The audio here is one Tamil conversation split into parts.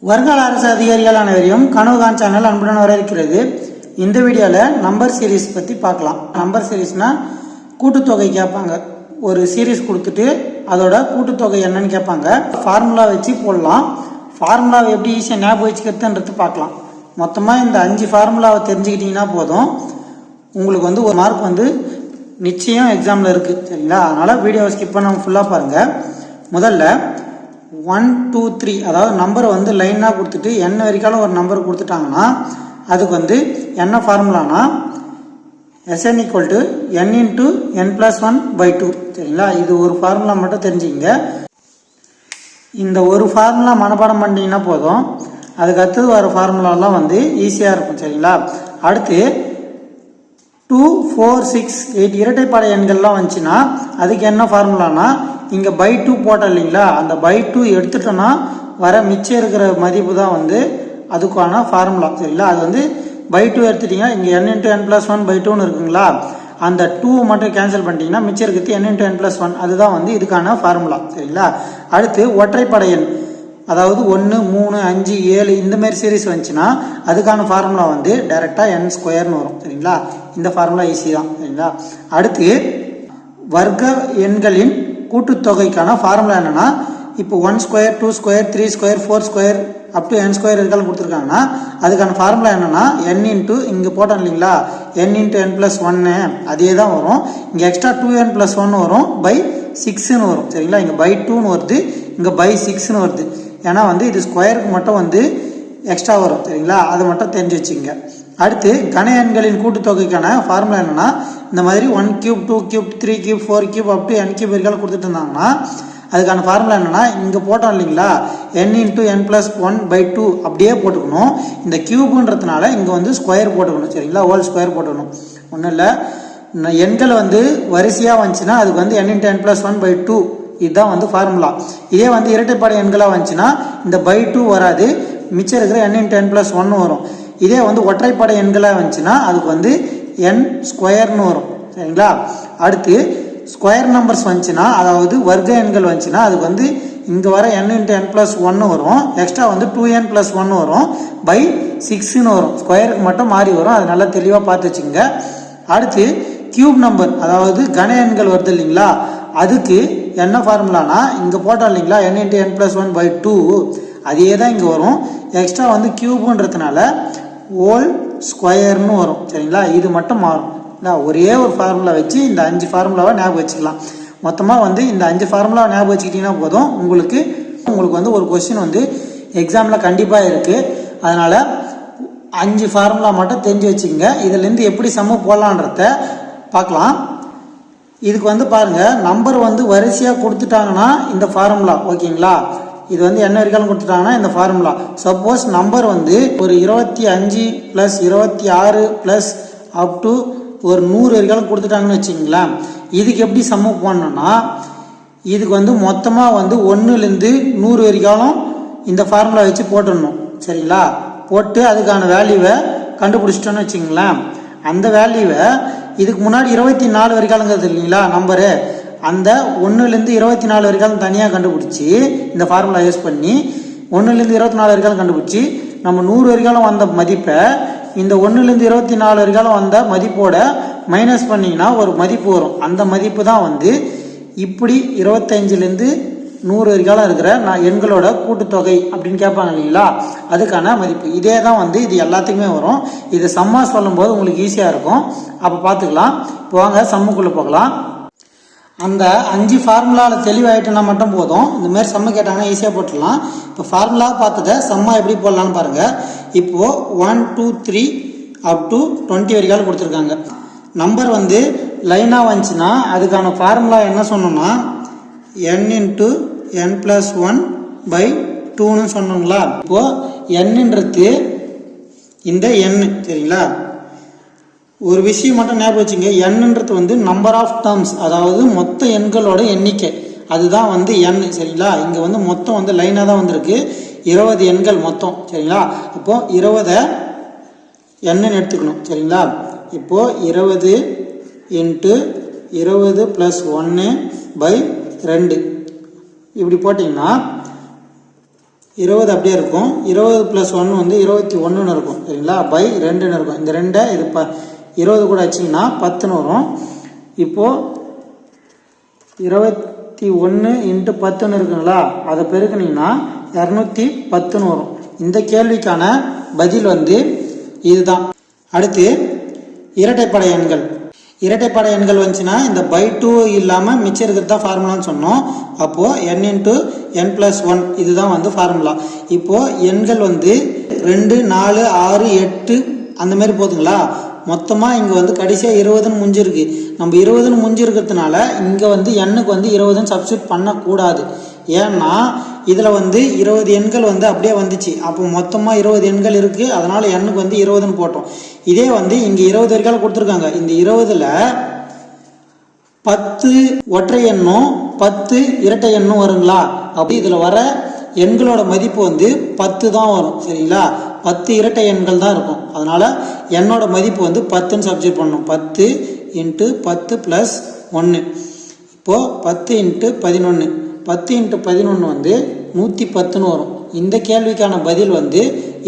வருங்கால அரசு அதிகாரிகள் அனைவரையும் கனவுகான் சேனல் அன்புடன் வரவேற்கிறது. இந்த வீடியோவில் நம்பர் சீரீஸ் பற்றி பார்க்கலாம். நம்பர் சீரீஸ்னால் கூட்டுத்தொகை கேட்பாங்க. ஒரு சீரீஸ் கொடுத்துட்டு அதோட கூட்டுத்தொகை என்னன்னு கேட்பாங்க. ஃபார்முலா வச்சு போடலாம். ஃபார்முலாவை எப்படி ஈஸியாக ஞாபகம் வச்சுக்கிறதுன்றது பார்க்கலாம். மொத்தமாக இந்த 5 ஃபார்முலாவை தெரிஞ்சுக்கிட்டிங்கன்னா போதும், உங்களுக்கு ஒரு மார்க் நிச்சயம் எக்ஸாமில் இருக்குது. சரிங்களா? அதனால் வீடியோவை ஸ்கிப் பண்ணாமல் ஃபுல்லாக பாருங்கள். முதல்ல 1 2 3 அதாவது நம்பர் லைனாக கொடுத்துட்டு n வரைக்கும் ஒரு நம்பர் கொடுத்துட்டாங்கன்னா அதுக்கு என்ன ஃபார்முலானா Sn = n × n+1/2. சரிங்களா? இது ஒரு ஃபார்முலா மட்டும் தெரிஞ்சுக்கிங்க. இந்த ஒரு ஃபார்முலா மனப்பாடம் பண்ணிட்டீங்கன்னா போதும், அதுக்கு அடுத்தது வர ஃபார்முலாலாம் ஈஸியாக இருக்கும். சரிங்களா? அடுத்து 2 4 6 8 இரட்டைப்படை எண்கள்லாம் வந்துச்சுன்னா அதுக்கு என்ன ஃபார்முலானா இங்கே /2 போட்டோம் இல்லைங்களா, அந்த /2 எடுத்துட்டோன்னா வர மிச்சம் இருக்கிற மதிப்பு தான் அதுக்கான ஃபார்முலா. சரிங்களா? அது /2 எடுத்துட்டிங்கன்னா இங்கே n × n+1/2ன்னு இருக்குங்களா, அந்த 2 மட்டும் கேன்சல் பண்ணிட்டீங்கன்னா மிச்சம் இருக்கிறது n × n+1. அதுதான் இதுக்கான ஃபார்முலா. சரிங்களா? அடுத்து ஒற்றைப்படை எண், அதாவது 1 3 5 7 இந்த மாதிரி சீரீஸ் வந்துச்சுன்னா அதுக்கான ஃபார்முலா டைரெக்டாக n² வரும். சரிங்களா? இந்த ஃபார்முலா ஈஸி தான். சரிங்களா? அடுத்து வர்க்க எண்களின் கூட்டுத்தொகைக்கான ஃபார்முலா என்னன்னா, இப்போ 1² 2² 3² 4² அப் டு n² இருக்காலும் கொடுத்துருக்காங்கன்னா அதுக்கான ஃபார்முலா என்னன்னா n × இங்கே போட்டோம் இல்லைங்களா, n × n+1 அதே தான் வரும். இங்கே எக்ஸ்ட்ரா 2n+1 வரும், /6ன்னு வரும். சரிங்களா? இங்கே /2ன்னு வருது, இங்கே /6ன்னு வருது. ஏன்னா இது ஸ்கொயருக்கு மட்டும் எக்ஸ்ட்ரா வரும். சரிங்களா? அதை மட்டும் தெரிஞ்சு வச்சுங்க. அடுத்து கன எண்களின் கூட்டுத்தொகைக்கான ஃபார்முலா என்னன்னா, இந்த மாதிரி 1³ 2³ 3³ 4³ அப் டு n³ வரைக்கும் கொடுத்துட்டு இருந்தாங்கன்னா அதுக்கான ஃபார்முலா என்னன்னா இங்கே போட்டோம் இல்லைங்களா, n × n+1/2 அப்படியே போட்டுக்கணும். இந்த கியூப்ன்றதுனால இங்கே ஸ்கொயர் போட்டுக்கணும். சரிங்களா? ஹோல் ஸ்கொயர் போட்டுக்கணும். ஒன்றும் இல்லை, எண்கள் வரிசையாக வந்துச்சுன்னா அதுக்கு n × n+1/2 இதுதான் ஃபார்முலா. இதே இரட்டைப்படை எண்களாக வந்துச்சுன்னா இந்த /2 வராது, மிச்சம் இருக்கிற n × n+1 வரும். இதே ஒற்றைப்படை எண்களாக வந்துச்சுன்னா அதுக்கு n² வரும். சரிங்களா? அடுத்து ஸ்கொயர் நம்பர்ஸ் வந்துச்சுன்னா, அதாவது வர்க்க எண்கள் வந்துச்சுன்னா அதுக்கு இங்கே வர n × n+1 வரும், எக்ஸ்ட்ரா 2n+1 வரும், /6ன்னு வரும். ஸ்கொயருக்கு மட்டும் மாறி வரும். அது நல்லா தெளிவாக பார்த்து வச்சுங்க. அடுத்து கியூப் நம்பர், அதாவது கன எண்கள் வருது இல்லைங்களா, அதுக்கு என்ன ஃபார்முலானா இங்கே போட்டோம் இல்லைங்களா n × n+1/2 அதே தான் இங்கே வரும். எக்ஸ்ட்ரா கியூப்ன்றதுனால ஹோல் ஸ்கொயர்னு வரும். சரிங்களா? இது மட்டும் மாறும். ஒரே ஒரு ஃபார்முலா வச்சு இந்த 5 ஃபார்முலாவை ஞாபகம் வச்சுக்கலாம். மொத்தமாக இந்த 5 ஃபார்முலாவை ஞாபகம் வச்சுக்கிட்டிங்கன்னா போதும், உங்களுக்கு ஒரு கொஸ்டின் எக்ஸாமில் கண்டிப்பாக இருக்குது. அதனால் 5 ஃபார்முலா மட்டும் தெரிஞ்சு வச்சுக்கோங்க. இதுலேருந்து எப்படி சம்மு போடலான்றத பார்க்கலாம். இதுக்கு பாருங்கள், நம்பர் வரிசையாக கொடுத்துட்டாங்கன்னா இந்த ஃபார்முலா ஓகேங்களா. இது என்ன வரைக்கும் கொடுத்துட்டாங்கன்னா இந்த ஃபார்முலா. சப்போஸ் நம்பர் ஒரு 25 + 26 + அப் டு ஒரு 100 வரைக்கும் கொடுத்துட்டாங்கன்னு வச்சுங்களேன். இதுக்கு எப்படி சம்மு போடணும்னா, இதுக்கு மொத்தமாக 1லேருந்து 100 வரைக்கும் இந்த ஃபார்முலா வச்சு போட்டுடணும். சரிங்களா? போட்டு அதுக்கான வேல்யூவை கண்டுபிடிச்சிட்டோன்னு வச்சுங்களேன். அந்த வேல்யூவை இதுக்கு முன்னாடி 24 வரைக்காலுங்கிறது இல்லைங்களா நம்பரு, அந்த 1லேருந்து 24 வரைக்கும் தனியாக கண்டுபிடிச்சி இந்த ஃபார்முலா யூஸ் பண்ணி 1லேருந்து 24 வரைக்கும் கண்டுபிடிச்சி நம்ம 100 வரைக்கும் வந்த மதிப்பை இந்த 1லேருந்து 24 வரைக்கும் வந்த மதிப்போட மைனஸ் பண்ணிங்கன்னா ஒரு மதிப்பு வரும். அந்த மதிப்பு தான் இப்படி 25லேருந்து 100 வரைக்கும் இருக்கிற எண்களோட கூட்டுத்தொகை அப்படின்னு கேட்பாங்க இல்லைங்களா, அதுக்கான மதிப்பு. இதே தான் இது எல்லாத்துக்குமே வரும். இது சம்மா சொல்லும்போது உங்களுக்கு ஈஸியாக இருக்கும். அப்போ பார்த்துக்கலாம். இப்போ வாங்க சம்முக்குள்ளே போகலாம். அந்த 5 ஃபார்முலாவில் தெளிவாகிட்டுனா மட்டும் போதும், இந்த மாதிரி சம்மு கேட்டாங்கன்னா ஈஸியாக போட்டுடலாம். இப்போ ஃபார்முலா பார்த்துட்டு சம்மா எப்படி போடலான்னு பாருங்கள். இப்போது 1 2 3 அப் டு 20 வரைக்கும் கொடுத்துருக்காங்க. நம்பர் லைனாக வந்துச்சுன்னா அதுக்கான ஃபார்முலா என்ன சொன்னோம்னா n × n+1/2ன்னு சொன்னோங்களா. இப்போது என்னன்றது இந்த n. சரிங்களா? ஒரு விஷயம் மட்டும் ஞாபகம் வச்சுங்க, என்னன்றது நம்பர் ஆஃப் டேர்ம்ஸ், அதாவது மொத்த எண்களோட எண்ணிக்கை, அதுதான் n. சரிங்களா? இங்கே மொத்தம் லைனாக தான் வந்திருக்கு, 20 எண்கள் மொத்தம். சரிங்களா? இப்போது 20 என்னன்னு எடுத்துக்கணும். சரிங்களா? இப்போது 20 × 20 + 1/2 இப்படி போட்டிங்கன்னா 20 அப்படியே இருக்கும். 20 + 1 வந்து 21 இருக்கும் சரிங்களா. பை 2 இருக்கும். இந்த 2 இது 20 கூட வச்சிங்கன்னா 10 வரும். இப்போது 21 × 10 இருக்குங்களா, அதை பெருக்குனீங்கன்னா 210 வரும். இந்த கேள்விக்கான பதில் வந்து இதுதான். அடுத்து இரட்டைப்படை எண்கள். இரட்டைப்படை எண்கள் வந்துச்சுன்னா இந்த பை 2 இல்லாமல் மிச்சம் இருக்கிறது தான் ஃபார்முலான்னு சொன்னோம். அப்போது n × n + 1 இதுதான் வந்து ஃபார்முலா. இப்போது எண்கள் வந்து 2, 4, 6, 8 அந்த மாதிரி போதுங்களா. மொத்தமாக இங்கே வந்து கடைசியாக 20ன்னு முடிஞ்சிருக்கு. நம்ம 20ன்னு முடிஞ்சிருக்கிறதுனால இங்கே வந்து எண்ணுக்கு வந்து 20ன்னு சப்ஸ்டியூட் பண்ணக்கூடாது. ஏன்னா இதில் வந்து 20 எண்கள் வந்து அப்படியே வந்துச்சு. அப்போ மொத்தமாக 20 எண்கள் இருக்குது. அதனால் எண்ணுக்கு வந்து 20ன்னு போட்டோம். இதே வந்து இங்கே 20 வரைக்கும் கொடுத்துருக்காங்க. இந்த 20ல் 10 ஒற்றை எண்ணும் 10 இரட்டை எண்ணும் வருங்களா. அப்படி இதில் வர எண்களோட மதிப்பு வந்து 10 தான் வரும் சரிங்களா. 10 இரட்டை எண்கள் தான் இருக்கும். அதனால் எண்ணோட மதிப்பு வந்து 10ன்னு சப்ஸ்டியூட் பண்ணணும். 10 × 10 + 1. இப்போது 10 × 11. 10 × 11 வந்து 110ன்னு வரும். இந்த கேள்விக்கான பதில் வந்து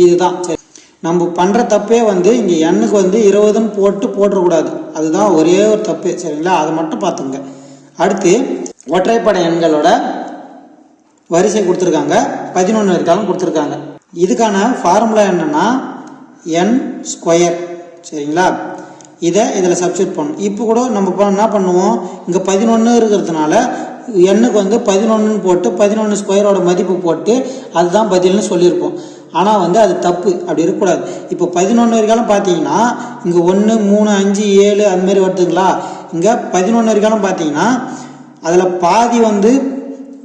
இதுதான். சரி, நம்ம பண்ணுற தப்பே வந்து இங்கே எண்ணுக்கு வந்து 20ன்னு போட்டுறக்கூடாது. அதுதான் ஒரே ஒரு தப்பு சரிங்களா. அதை மட்டும் பார்த்துங்க. அடுத்து ஒற்றைப்படை எண்களோட வரிசை கொடுத்துருக்காங்க. 11 வரைக்கும் கொடுத்துருக்காங்க. இதுக்கான ஃபார்முலா என்னன்னா n² சரிங்களா. இதை இதில் சப்ஸ்டியூட் பண்ணணும். இப்போ கூட நம்ம என்ன பண்ணுவோம், இங்கே 11 இருக்கிறதுனால எண்ணுக்கு வந்து 11ன்னு போட்டு 11² மதிப்பு போட்டு அதுதான் பதில்னு சொல்லியிருப்போம். ஆனால் வந்து அது தப்பு. அப்படி இருக்கக்கூடாது. இப்போ 11 வரைக்கும் பார்த்தீங்கன்னா இங்கே 1, 3, 5, 7 அந்த மாதிரி வருதுங்களா. இங்கே 11 வரைக்கும் பார்த்தீங்கன்னா அதில் பாதி வந்து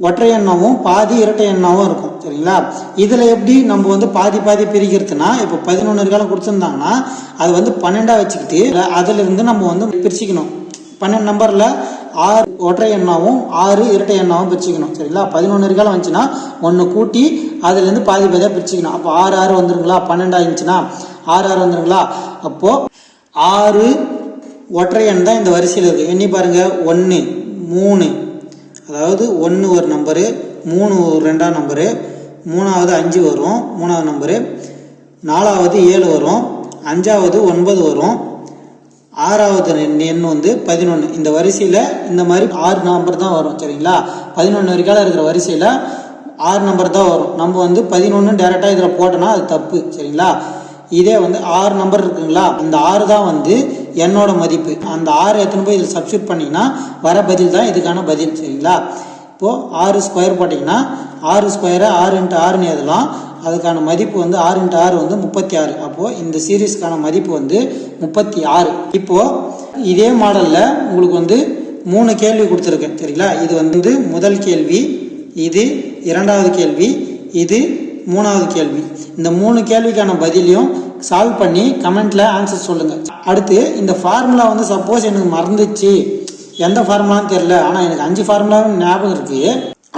ஒற்றை எண்ணாவும் பாதி இரட்டை எண்ணாவும் இருக்கும் சரிங்களா. இதில் எப்படி நம்ம வந்து பாதி பிரிக்கிறதுனா, இப்போ 11 வரைக்கும் கொடுத்துருந்தாங்கன்னா அது வந்து 12 வச்சுக்கிட்டு அதிலிருந்து நம்ம வந்து பிரிச்சுக்கணும். 12 நம்பரில் 6 ஒற்றை எண்ணாவும் 6 இரட்டை எண்ணாவும் பிரிச்சுக்கணும் சரிங்களா. 11 வரைக்கும் வந்துச்சுன்னா 1 கூட்டி அதுலேருந்து பாதியாக பிரிச்சுக்கணும். அப்போ 6 6 வந்துருங்களா. 12 ஆயிடுச்சுன்னா 6 6 வந்துருங்களா. அப்போது 6 ஒற்றை எண் தான் இந்த வரிசையில் இருக்குது. எண்ணி பாருங்கள். 1, 3, அதாவது 1 ஒரு நம்பரு, 3 2ஆம் நம்பரு, 3வது 5 வரும் 3வது நம்பரு, 4வது 7 வரும், 5வது 9 வரும், 6வது எண் வந்து 11. இந்த வரிசையில் இந்த மாதிரி 6 நம்பர் தான் வரும் சரிங்களா. 11 வரைக்கும் இருக்கிற வரிசையில் 6 நம்பர் தான் வரும். நம்ம வந்து 11 டேரெக்டாக இதில் போட்டோன்னா அது தப்பு சரிங்களா. இதே வந்து 6 நம்பர் இருக்குங்களா, அந்த 6 தான் வந்து என்னோட மதிப்பு. அந்த 6 எத்தனை போய் இதில் சப்ஸ்டியூட் பண்ணிங்கன்னா வர பதில் தான் இதுக்கான பதில் சரிங்களா. இப்போது 6² போட்டிங்கன்னா 6² 6 × 6ன்னு எழுதலாம். அதுக்கான மதிப்பு வந்து 6 × 6 வந்து 36. அப்போது இந்த சீரீஸ்க்கான மதிப்பு வந்து 36. இப்போது இதே மாடலில் உங்களுக்கு வந்து 3 கேள்வி கொடுத்துருக்கேன் சரிங்களா. இது வந்து முதல் கேள்வி, இது இரண்டாவது கேள்வி, இது மூணாவது கேள்வி. இந்த 3 கேள்விக்கான பதிலையும் சால்வ் பண்ணி கமெண்ட்ல ஆன்சர் சொல்லுங்கள். அடுத்து இந்த ஃபார்முலா வந்து சப்போஸ் எனக்கு மறந்துச்சு, எந்த ஃபார்முலான்னு தெரியல, ஆனால் எனக்கு 5 ஃபார்முலாவும் ஞாபகம் இருக்குது,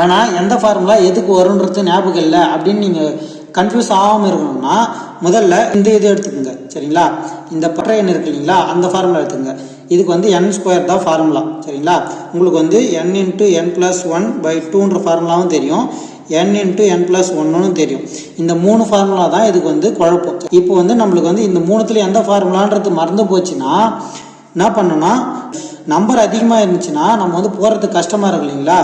ஆனால் எந்த ஃபார்முலா எதுக்கு வரும்ன்றது ஞாபகம் இல்லை அப்படின்னு நீங்கள் கன்ஃபியூஸ் ஆகாமல் இருக்கணும்னா முதல்ல இந்த இது எடுத்துக்கோங்க சரிங்களா. இந்த பற்ற எண் இருக்கு இல்லைங்களா, அந்த ஃபார்முலா எடுத்துக்கோங்க. இதுக்கு வந்து n² தான் ஃபார்முலா சரிங்களா. உங்களுக்கு வந்து n × n + 1/2ன்ற ஃபார்முலாவும் தெரியும், n × n + 1ன்னு தெரியும். இந்த 3 ஃபார்முலா தான் இதுக்கு வந்து குழப்பம். இப்போ வந்து நம்மளுக்கு வந்து இந்த 3த்துல எந்த ஃபார்முலான்றது மறந்து போச்சுன்னா என்ன பண்ணோன்னா, நம்பர் அதிகமாக இருந்துச்சுன்னா நம்ம வந்து போகிறதுக்கு கஷ்டமாக இருக்கு இல்லைங்களா.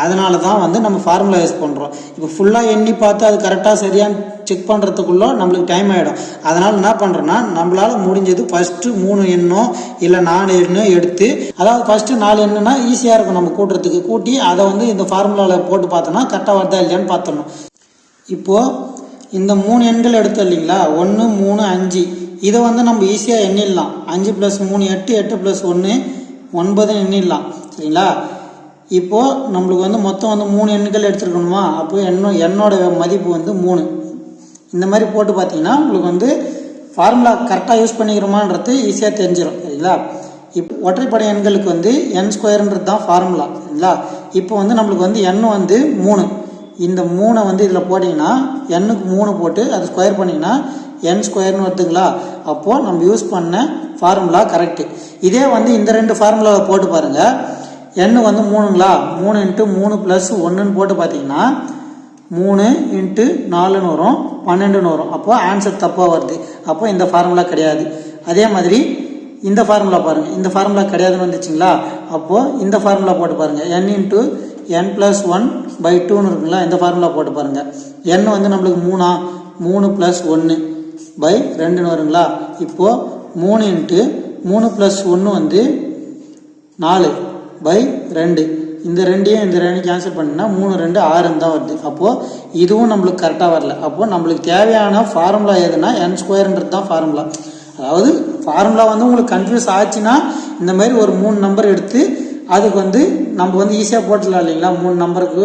அதனால தான் வந்து நம்ம ஃபார்முலா யூஸ் பண்ணுறோம். இப்போ ஃபுல்லாக எண்ணி பார்த்து அது கரெக்டாக சரியான்னு செக் பண்ணுறதுக்குள்ளே நம்மளுக்கு டைம் ஆகிடும். அதனால் என்ன பண்ணுறோன்னா, நம்மளால் முடிஞ்சது ஃபஸ்ட்டு 3 எண்ணோ இல்லை 4 எண்ணோ எடுத்து, அதாவது ஃபஸ்ட்டு 4 எண்ணுனா ஈஸியாக இருக்கும் நம்ம கூட்டுறதுக்கு. கூட்டி அதை வந்து இந்த ஃபார்முலாவில் போட்டு பார்த்தோன்னா கரெக்டாக வருதா இல்லையான்னு பார்த்துடணும். இப்போது இந்த 3 எண்கள் எடுத்தோம் இல்லைங்களா, 1, 3, 5, இதை வந்து நம்ம ஈஸியாக எண்ணிடலாம். 5 + 3 8, 8 + 1 9 எண்ணிடலாம் சரிங்களா. இப்போது நம்மளுக்கு வந்து மொத்தம் வந்து 3 எண்கள் எடுத்துருக்கணுமா. அப்போ என்னோட மதிப்பு வந்து 3. இந்த மாதிரி போட்டு பார்த்தீங்கன்னா உங்களுக்கு வந்து ஃபார்முலா கரெக்டாக யூஸ் பண்ணிக்கிறோமான்றது ஈஸியாக தெரிஞ்சிடும் சரிங்களா. இப்போ ஒற்றைப்படை எண்களுக்கு வந்து n² தான் ஃபார்முலா சரிங்களா. இப்போ வந்து நம்மளுக்கு வந்து n வந்து 3. இந்த 3 வந்து இதில் போட்டிங்கன்னா n-க்கு 3 போட்டு அது ஸ்கொயர் பண்ணிங்கன்னா n² வருதுங்களா. அப்போது நம்ம யூஸ் பண்ண ஃபார்முலா கரெக்டு. இதே வந்து இந்த 2 ஃபார்முலாவை போட்டு பாருங்கள். n வந்து 3ங்களா, 3 × 3 + 1ன்னு போட்டு பார்த்தீங்கன்னா 3 × 4ன்னு வரும், 12ன்னு வரும். அப்போது ஆன்சர் தப்பாக வருது. அப்போ இந்த ஃபார்முலா கிடையாது. அதே மாதிரி இந்த ஃபார்முலா பாருங்கள், இந்த ஃபார்முலா கிடையாதுன்னு வந்துச்சுங்களா? அப்போது இந்த ஃபார்முலா போட்டு பாருங்கள், n × n+1/2ன்னு இருக்குங்களா? இந்த ஃபார்முலா போட்டு பாருங்கள். n வந்து நம்மளுக்கு 3 + 1/2ன்னு வருங்களா? இப்போது 3 × 3 + 1 வந்து 4/2. இந்த ரெண்டையும் இந்த ரெண்டையும் கேன்சல் பண்ணினா 3 2 6 தான் வருது. அப்போது இதுவும் நம்மளுக்கு கரெக்டாக வரல. அப்போது நம்மளுக்கு தேவையான ஃபார்முலா எதுனா n² தான் ஃபார்முலா. அதாவது ஃபார்முலா வந்து உங்களுக்கு கன்ஃபியூஸ் ஆச்சுன்னா இந்த மாதிரி ஒரு 3 நம்பர் எடுத்து அதுக்கு வந்து நம்ம வந்து ஈஸியாக போட்டுடலாம் இல்லைங்களா? 3 நம்பருக்கு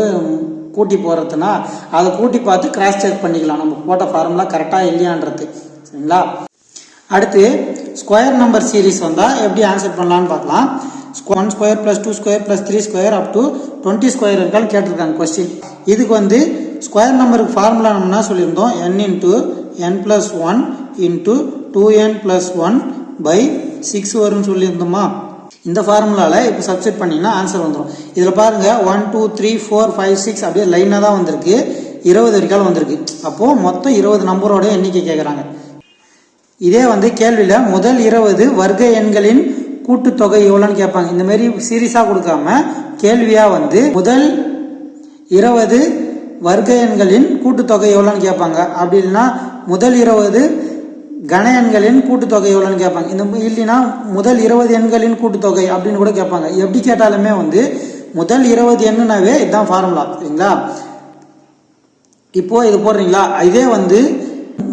கூட்டி போடுறதுனா அதை கூட்டி பார்த்து கிராஸ் செக் பண்ணிக்கலாம் நம்ம போட்ட ஃபார்முலா கரெக்டாக இல்லையான்றது. சரிங்களா? அடுத்து ஸ்கொயர் நம்பர் சீரீஸ் வந்தால் எப்படி ஆன்சர் பண்ணலான்னு பார்க்கலாம். 1² + 2² + 3² up to 20² இருக்கான்னு கேட்டிருக்காங்க கொஸ்டின். இதுக்கு வந்து ஸ்கொயர் நம்பருக்கு ஃபார்முலா நம்ம என்ன சொல்லியிருந்தோம், n × n+1 × 2n+1/6 வரும்னு சொல்லியிருந்தோமா? இந்த ஃபார்முலாவில் இப்போ சப்ஸ்டிட் பண்ணிங்கன்னா ஆன்சர் வந்துடும். இதில் பாருங்கள் 1 2 3 4 5 6 அப்படியே லைனாக தான் வந்திருக்கு, 20 வரைக்கும் வந்திருக்கு. அப்போது மொத்தம் 20 நம்பரோட எண்ணிக்கை கேட்குறாங்க. இதே வந்து கேள்வியில் முதல் 20 வர்க்க எண்களின் கூட்டுத்தொகை எவ்வளோன்னு கேட்பாங்க. இந்த மாதிரி சீரியஸாக கொடுக்காம கேள்வியாக வந்து முதல் 20 வர்க்க எண்களின் கூட்டுத்தொகை எவ்வளோன்னு கேட்பாங்க. அப்படி இல்லைன்னா முதல் 20 கன எண்களின் கூட்டுத்தொகை எவ்வளோன்னு கேட்பாங்க. இந்த இல்லைன்னா முதல் 20 எண்களின் கூட்டுத்தொகை அப்படின்னு கூட கேட்பாங்க. எப்படி கேட்டாலுமே வந்து முதல் 20 எண்ணுனாவே இதுதான் ஃபார்முலா. சரிங்களா? இப்போது இது போடுறீங்களா? இதே வந்து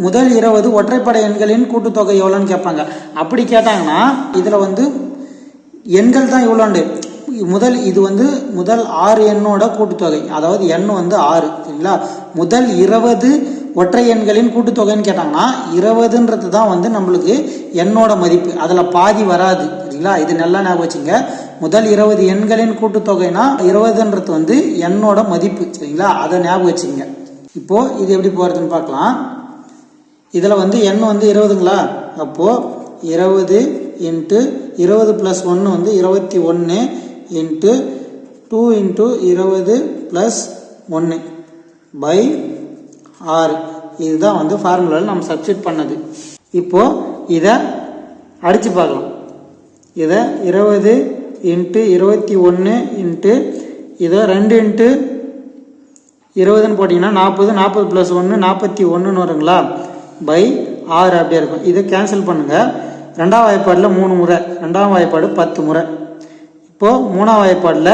முதல் 20 ஒற்றைப்படை எண்களின் கூட்டுத்தொகை எவ்வளோன்னு கேட்பாங்க. அப்படி கேட்டாங்கன்னா இதில் வந்து எண்கள் தான் இவ்வளோண்டு. இது வந்து முதல் 6 எண்ணோட கூட்டுத்தொகை, அதாவது எண் வந்து 6. சரிங்களா? முதல் 20 ஒற்றை எண்களின் கூட்டுத்தொகைன்னு கேட்டாங்கன்னா 20ன்றது தான் வந்து நம்மளுக்கு எண்ணோட மதிப்பு, அதில் பாதி வராது. சரிங்களா? இது நல்லா ஞாபகம் வச்சுங்க. முதல் 20 எண்களின் கூட்டுத்தொகைனா 20ன்றது வந்து எண்ணோட மதிப்பு. சரிங்களா? அதை ஞாபகம் வச்சுங்க. இப்போது இது எப்படி போகிறதுன்னு பார்க்கலாம். இதில் வந்து எண் வந்து 20ங்களா? அப்போது 20 × 20 + 1 வந்து 21 × 2 × 20 + 1/6. இதுதான் வந்து ஃபார்முலாவில் நம்ம சப்ஸ்டிட் பண்ணது. இப்போது இதை அடித்து பார்க்கலாம். இதை 20 × 21 இதை 2 × 20ன்னு போட்டிங்கன்னா 40 40 + 1 41ன்னு வருங்களா? /6 அப்படியே இருக்கும். இதை கேன்சல் பண்ணுங்கள். 2ஆம் வாய்ப்பாடில் 3 முறை, 2ஆம் வாய்ப்பாடு 10 முறை. இப்போது 3ஆம் வாய்ப்பாடில்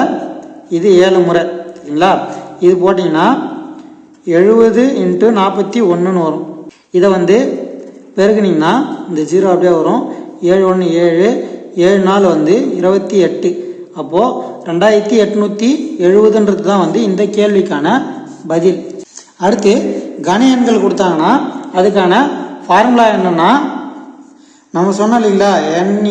இது 7 முறை. சரிங்களா? இது போட்டிங்கன்னா 70 × 41ன்னு வரும். இதை வந்து பெருக்குனிங்கன்னா இந்த 0 அப்படியே வரும். 7 1 7, 7 4 வந்து 28. அப்போது 2870ன்றது தான் வந்து இந்த கேள்விக்கான பதில். அடுத்து கன எண்கள் கொடுத்தாங்கன்னா அதுக்கான ஃபார்முலா என்னன்னா நம்ம சொன்னோம் இல்லைங்களா, n ×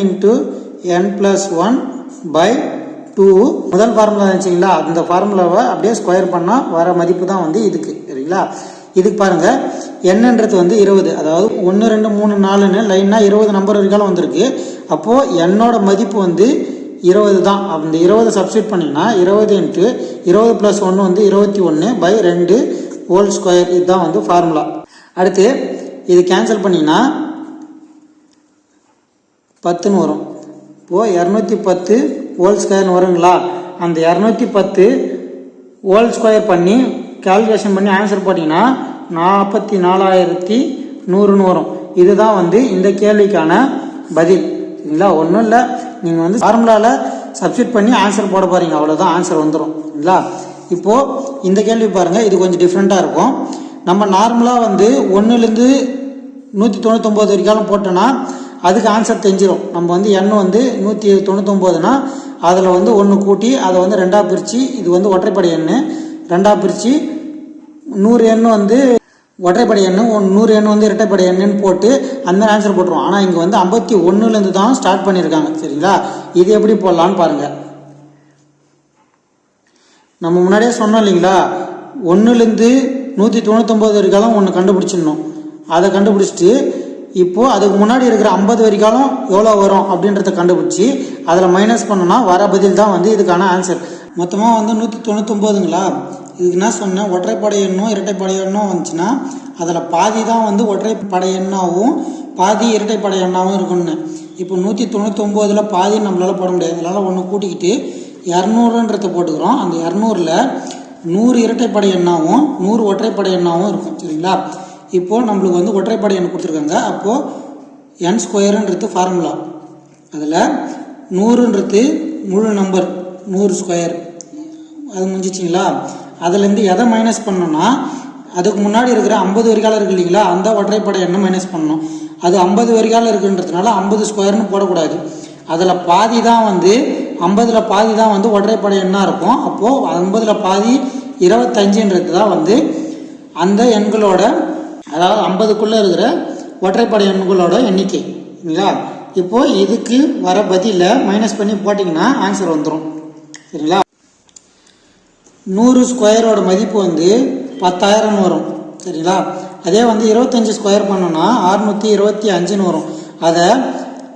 n+1/2 முதல் ஃபார்முலா இருந்துச்சிங்களா? அந்த ஃபார்முலாவை அப்படியே ஸ்கொயர் பண்ணால் வர மதிப்பு தான் வந்து இதுக்கு. சரிங்களா? இதுக்கு பாருங்கள், என்னன்றது வந்து 20, அதாவது 1 2 3 4ன்னு லைனாக 20 நம்பர் வரைக்கும் வந்திருக்கு. அப்போது என்னோட மதிப்பு வந்து 20 தான். அந்த 20 சப்ஸ்டிட் பண்ணிங்கன்னா 20 × 20 + 1 வந்து 21/2 ஹோல் ஸ்கொயர். இதுதான் வந்து ஃபார்முலா. அடுத்து இது கேன்சல் பண்ணிங்கன்னா 10ன்னு வரும். இப்போது 210 ஹோல் ஸ்கொயர்னு வருங்களா? அந்த 210 ஹோல் ஸ்கொயர் பண்ணி கால்குலேஷன் பண்ணி ஆன்சர் போட்டிங்கன்னா 44,100ன்னு வரும். இதுதான் வந்து இந்த கேள்விக்கான பதில். சரிங்களா? ஒன்றும் இல்லை, நீங்கள் வந்து ஃபார்முலாவில் சப்ஸ்டிட் பண்ணி ஆன்சர் போட போகிறீங்க, அவ்வளோதான், ஆன்சர் வந்துடும். சரிங்களா? இப்போது இந்த கேள்வி பாருங்கள், இது கொஞ்சம் டிஃப்ரெண்ட்டாக இருக்கும். நம்ம நார்மலாக வந்து 1லேருந்து 199 வரைக்கும் போட்டோன்னா அதுக்கு ஆன்சர் தெரிஞ்சிடும். நம்ம வந்து எண் வந்து 199னா அதில் வந்து 1 கூட்டி அதை வந்து 2ஆக பிரித்து, இது வந்து ஒற்றைப்படை எண் 2ஆக பிரித்து 100 எண் வந்து ஒற்றைப்படை எண், 100 எண் வந்து இரட்டைப்படை எண்ணுன்னு போட்டு அந்த ஆன்சர் போட்டுருவோம். ஆனால் இங்கே வந்து 51லேருந்து தான் ஸ்டார்ட் பண்ணியிருக்காங்க. சரிங்களா? இது எப்படி போடலான்னு பாருங்கள். நம்ம முன்னாடியே சொன்னோம் இல்லைங்களா, 1லேருந்து 199 வரைக்கும் ஒன்று கண்டுபிடிச்சிடணும். அதை கண்டுபிடிச்சிட்டு இப்போது அதுக்கு முன்னாடி இருக்கிற 50 வரைக்கும் எவ்வளோ வரும் அப்படின்றத கண்டுபிடிச்சி அதில் மைனஸ் பண்ணோன்னா வர பதில் தான் வந்து இதுக்கான ஆன்சர். மொத்தமாக வந்து 199ங்களா? இதுக்கு என்ன சொன்னேன், ஒற்றைப்படை எண்ணும் இரட்டைப்படை எண்ணும் வந்துச்சுன்னா அதில் பாதி தான் வந்து ஒற்றைப்படை எண்ணாகவும் பாதி இரட்டைப்படை எண்ணாகவும் இருக்குன்னு. இப்போ 199 பாதி நம்மளால் போட முடியாது. அதனால் ஒன்று கூட்டிக்கிட்டு 200ன்றதை போட்டுக்கிறோம். அந்த 200ல் 100 இரட்டைப்படை எண்ணாகவும் 100 ஒற்றைப்படை எண்ணாகவும் இருக்கும். சரிங்களா? இப்போது நம்மளுக்கு வந்து ஒற்றைப்படை எண் கொடுத்துருக்காங்க. அப்போது n ஸ்கொயருன்றது ஃபார்முலா. அதில் 100ன்றது முழு நம்பர் 100 ஸ்கொயர். அது முடிஞ்சிச்சிங்களா? அதுலேருந்து எதை மைனஸ் பண்ணோன்னா அதுக்கு முன்னாடி இருக்கிற 50 வரிகாலம் இருக்கு இல்லைங்களா, அந்த ஒற்றைப்படை எண்ணை மைனஸ் பண்ணணும். அது 50 வரிகாலம் இருக்குன்றதுனால 50 ஸ்கொயர்னு போடக்கூடாது. அதில் பாதி தான் வந்து 50ல் பாதி தான் வந்து ஒற்றைப்படை எண்ணாக இருக்கும். அப்போது 50ல் பாதி 25ன்றது தான் வந்து அந்த எண்களோட, அதாவது 50க்குள்ளே இருக்கிற ஒற்றைப்படை எண்களோட எண்ணிக்கை. சரிங்களா? இப்போது இதுக்கு வர பதில மைனஸ் பண்ணி போட்டிங்கன்னா ஆன்சர் வந்துடும். சரிங்களா? 100 ஸ்கொயரோட மதிப்பு வந்து 10,000 வரும். சரிங்களா? அதே வந்து 25 ஸ்கொயர் பண்ணோன்னா 625 வரும். அதை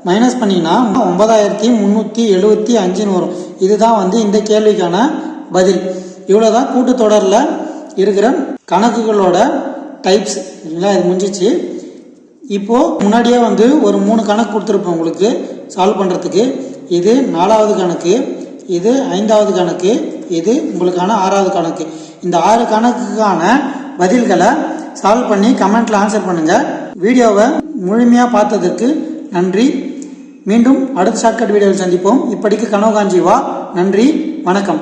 மைனஸ் பண்ணிங்கன்னா 9375 வரும். இதுதான் வந்து இந்த கேள்விக்கான பதில். இவ்வளோதான் கூட்டுத்தொடரில் இருக்கிற கணக்குகளோட டைப்ஸ். சரிங்களா? இது முடிஞ்சிச்சு. இப்போது முன்னாடியே வந்து ஒரு 3 கணக்கு கொடுத்துருப்போம் உங்களுக்கு சால்வ் பண்ணுறதுக்கு. இது 4வது கணக்கு, இது 5வது கணக்கு, இது உங்களுக்கான 6வது கணக்கு. இந்த 6 கணக்குக்கான பதில்களை சால்வ் பண்ணி கமெண்ட்டில் ஆன்சர் பண்ணுங்கள். வீடியோவை முழுமையாக பார்த்ததற்கு நன்றி. மீண்டும் அடுத்த ஷார்ட்கட் வீடியோவில் சந்திப்போம். இப்படிக்கு கனவு காஞ்சி வா. நன்றி, வணக்கம்.